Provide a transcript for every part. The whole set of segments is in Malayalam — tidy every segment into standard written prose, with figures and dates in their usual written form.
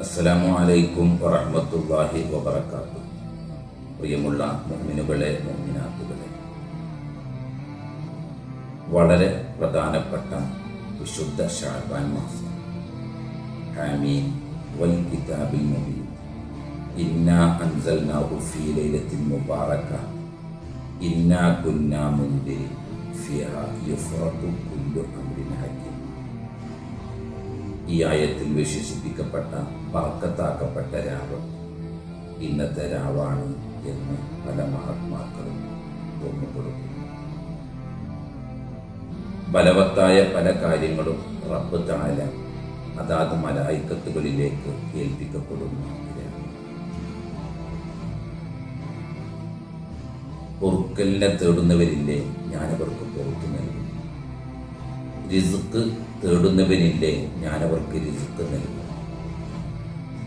അസ്സലാമു അലൈക്കും വറഹ്മത്തുള്ളാഹി വബറകാതുഹു. പ്രിയമുള്ള മുഅ്മിനുകളെ, മുഅ്മിനാത്തുകളെ, വളരെ പ്രധാനപ്പെട്ട വിശുദ്ധ ശഅബാൻ മാസം, ആമീൻ വൽ കിതാബിൽ മുബീൻ, ഇന്നാ അൻസൽനാഹു ഫീ ലൈലത്തിൻ മുബാറക, ഇന്നാ കുന്നാ മുൻദിരിൻ, ഫീഹാ യുഫ്റഖു കുല്ലു അംരിൻ ഹകീം. ഈ ആയത്തിൽ വിശേഷിപ്പിക്കപ്പെട്ട ബർക്കത്താക്കപ്പെട്ട രാവ് ഇന്നത്തെ രാവാണ് എന്ന് പല മഹാത്മാക്കളും ഓർമ്മപ്പെടുത്തുന്നു. ബലവത്തായ പല കാര്യങ്ങളും റബ്ബ് തആല അതാത് മലായിക്കത്തുകളിലേക്ക് ഏൽപ്പിക്കപ്പെടുന്നു. പൊറുക്കലിനെ തേടുന്നവരില്ലേ, ഞാനവർക്ക് പുറത്തു നൽകും. റിസ്ക് തേടുന്നവരില്ലേ, ഞാനവർക്ക് റിസ്ക് നൽകും.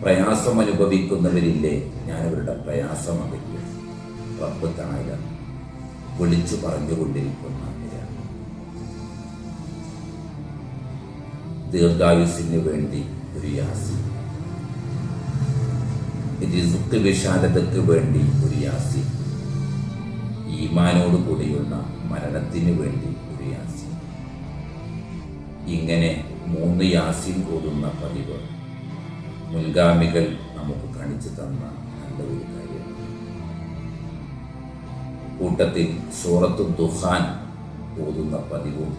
പ്രയാസം അനുഭവിക്കുന്നവരില്ലേ, ഞാനവരുടെ പ്രയാസം അകറ്റും. റബ്ബ് തആല വിളിച്ചു പറഞ്ഞുകൊണ്ടിരിക്കുന്ന ദീർഘായുസിന് വേണ്ടി ഒരു യാസീൻ, റിസ്ക് വിശാലതയ്ക്ക് വേണ്ടി ഒരു യാസീൻ, ഈമാനോട് കൂടിയുള്ള മരണത്തിന് വേണ്ടി ഒരു യാസീൻ. ഇങ്ങനെ 3 യാസീൻ ഓതുന്ന പതിവ് മുൻഗാമികൾ നമുക്ക് കാണിച്ചു തന്ന നല്ല ഒരു കാര്യമാണ്. കൂട്ടത്തിൽ സൂറത്തു ദുഖാൻ ഓതുന്ന പതിവും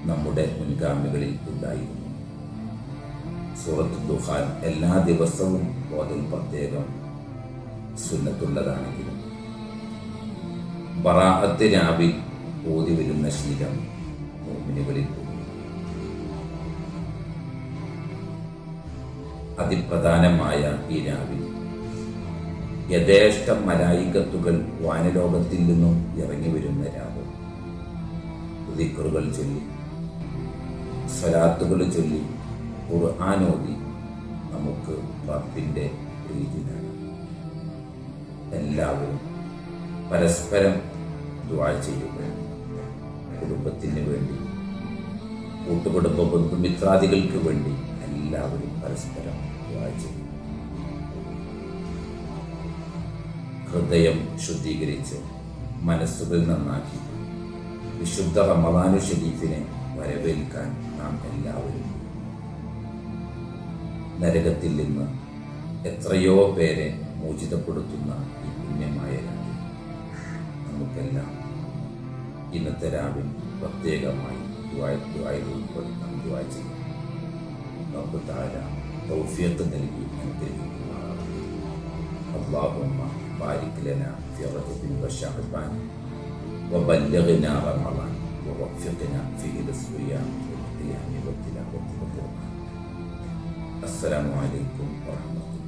നമ്മുടെ മുൻഗാമികളിൽ ഉണ്ടായിരുന്നു. സൂറത്തു ദുഖാൻ എല്ലാ ദിവസവും ഓതൽ പ്രത്യേകം സുന്നത്തുള്ളതാണെങ്കിലും ബറാഅത്ത് രാവിൽ ഓതി വരുന്ന ശീലം മുഅ്മിനുകളിൽ അതിപ്രധാനമായ ഈ രാവിൽ യഥേഷ്ടം മലായികത്തുകൾ വാനലോകത്തിൽ നിന്നും ഇറങ്ങി വരുന്ന രാവ്, ദിക്റുകൾ ചൊല്ലി, സ്വലാത്തുകൾ ചൊല്ലി, ഖുർആൻ ഓതി നമുക്ക് റബ്ബിന്റെ പ്രീതി നേടാം. എല്ലാവരും പരസ്പരം ദുആ ചെയ്യുക. കുടുംബത്തിന് വേണ്ടി, കൂട്ടുകുടുംബ ബന്ധുമിത്രാദികൾക്ക് വേണ്ടി എല്ലാവരും പരസ്പരം ദുആ ചെയ്യും. ഹൃദയം ശുദ്ധീകരിച്ച് മനസ്സുകൾ നന്നാക്കി വിശുദ്ധ റമദാനു ശരീഫിനെ വരവേൽക്കാൻ നാം എല്ലാവരും നരകത്തിൽ നിന്ന് എത്രയോ പേരെ മോചിതപ്പെടുത്തുന്ന ഈ പുണ്യമായ രാവിൽ നമുക്കെല്ലാം ഇന്നത്തെ രാവിൽ പ്രത്യേകമായി ദുആയിൽ ഉൾപ്പെടുത്താൻ ദുആ ചെയ്യും. റബ്ബ് തആല തൗഫീഖ് നൽകി അനുഗ്രഹിക്കുമാറാകട്ടെ. അല്ലാഹുമ്മ ബാരിക് ലനാ ഫീ റജബിൻ വശഅബാൻ വബല്ലിഗ്നാ റമളാൻ വവഫിഖ്നാ ഫീഹി ലിസ്സിയാം വൽഖിയാം വത്തിലാവത്തിൽ ഖുർആൻ. അസ്സലാമു അലൈക്കും വറഹ്മത്തുള്ളാഹി.